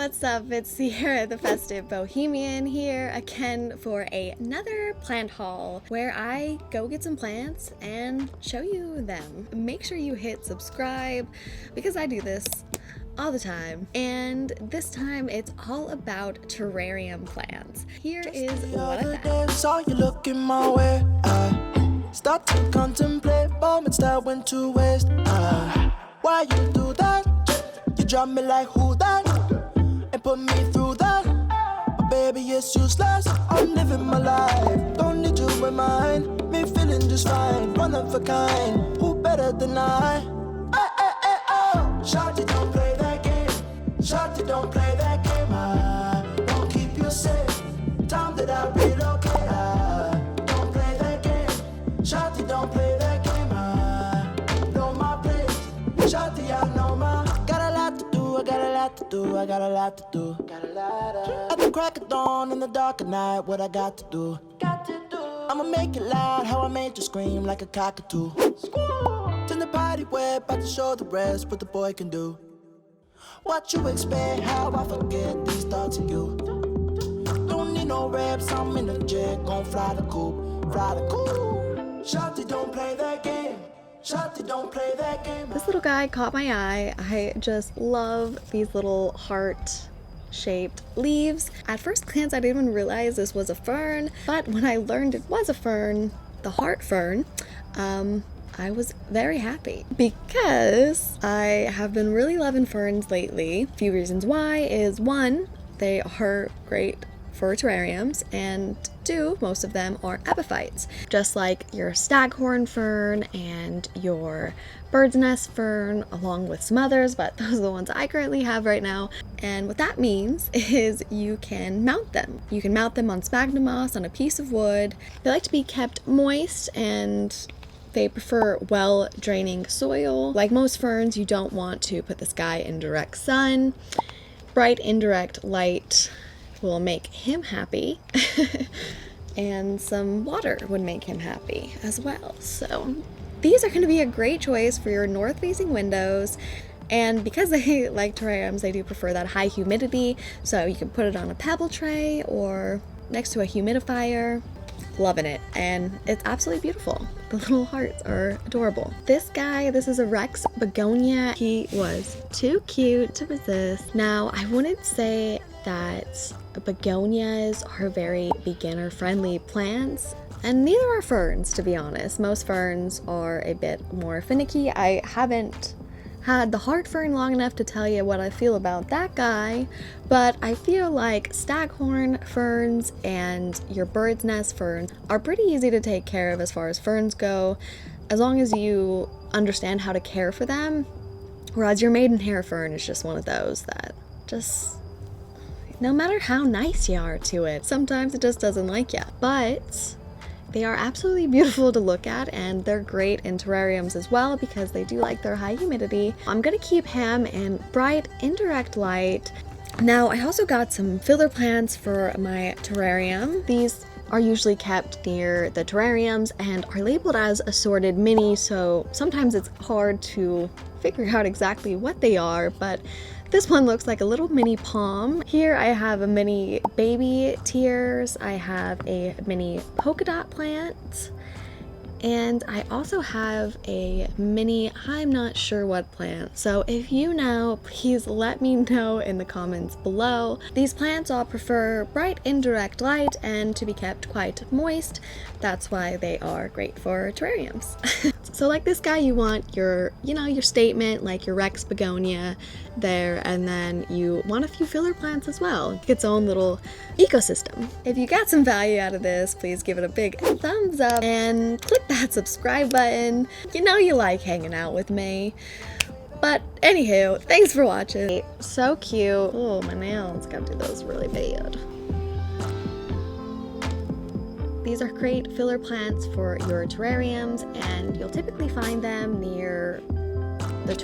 What's up? It's Sierra the Festive Bohemian here again for another plant haul where I go get some plants and show you them. Make sure you hit subscribe because I do this all the time, and this time it's all about terrarium plants. Here is what I found. Saw you looking my way. I start to contemplate moments that went to waste. Why you do that? You drop me like who that? And put me through that. But baby, it's useless. I'm living my life. Don't need you in mind. Me feeling just fine. One of a kind. Who better than I? Oh. Shawty, don't play that game. Shawty, don't play that game. I won't keep you safe. Time that I relocate. I don't play that game. Shawty, don't play that game. I know my place. Shawty, I know my. Got a lot to do. I got a lot to do. I got a lot to do. Got a lot of. At the crack of dawn in the dark of night, what I got to do? Got to do. I'ma make it loud. How I made you scream like a cockatoo. Turn the party way, about to show the rest what the boy can do. What you expect? How I forget these thoughts of you. Don't need no reps. I'm in the jet, gon' fly the coop, fly the coop. Shawty, don't play that game. Shawty, don't play that game. This little guy caught my eye. I just love these little heart-shaped leaves. At first glance, I didn't even realize this was a fern, but when I learned it was a fern, the heart fern, I was very happy because I have been really loving ferns lately. A few reasons why is one, they are great for terrariums, and two, most of them are epiphytes, just like your staghorn fern and your bird's nest fern, along with some others, but those are the ones I currently have right now. And what that means is you can mount them. You can mount them on sphagnum moss, on a piece of wood. They like to be kept moist, and they prefer well draining soil. Like most ferns, you don't want to put this guy in direct sun. Bright indirect light will make him happy and some water would make him happy as well. So these are going to be a great choice for your north facing windows, and because they like terrariums, they do prefer that high humidity, so you can put it on a pebble tray or next to a humidifier. Loving it, and it's absolutely beautiful. The little hearts are adorable. This guy, this is a Rex Begonia. He was too cute to resist. Now, I wouldn't say that begonias are very beginner friendly plants, and neither are ferns, to be honest. Most ferns are a bit more finicky. I haven't had the heart fern long enough to tell you what I feel about that guy, but I feel like staghorn ferns and your bird's nest ferns are pretty easy to take care of as far as ferns go, as long as you understand how to care for them. Whereas your maidenhair fern is just one of those that just, no matter how nice you are to it, sometimes it just doesn't like you. But they are absolutely beautiful to look at, and they're great in terrariums as well because they do like their high humidity. I'm gonna keep him in bright indirect light. Now, I also got some filler plants for my terrarium. These are usually kept near the terrariums and are labeled as Assorted Mini, so sometimes it's hard to figure out exactly what they are, but this one looks like a little mini palm. Here I have a mini baby tears, I have a mini polka dot plant, and I also have a mini I'm not sure what plant. So if you know, please let me know in the comments below. These plants all prefer bright indirect light and to be kept quite moist. That's why they are great for terrariums. So like this guy, you want your, your statement, like your Rex Begonia there, and then you want a few filler plants as well. Its own little ecosystem. If you got some value out of this, please give it a big thumbs up and click that subscribe button. You know you like hanging out with me. But anywho, thanks for watching. So cute. Oh, my nails, gotta do those really bad. These are great filler plants for your terrariums, and you'll typically find them near the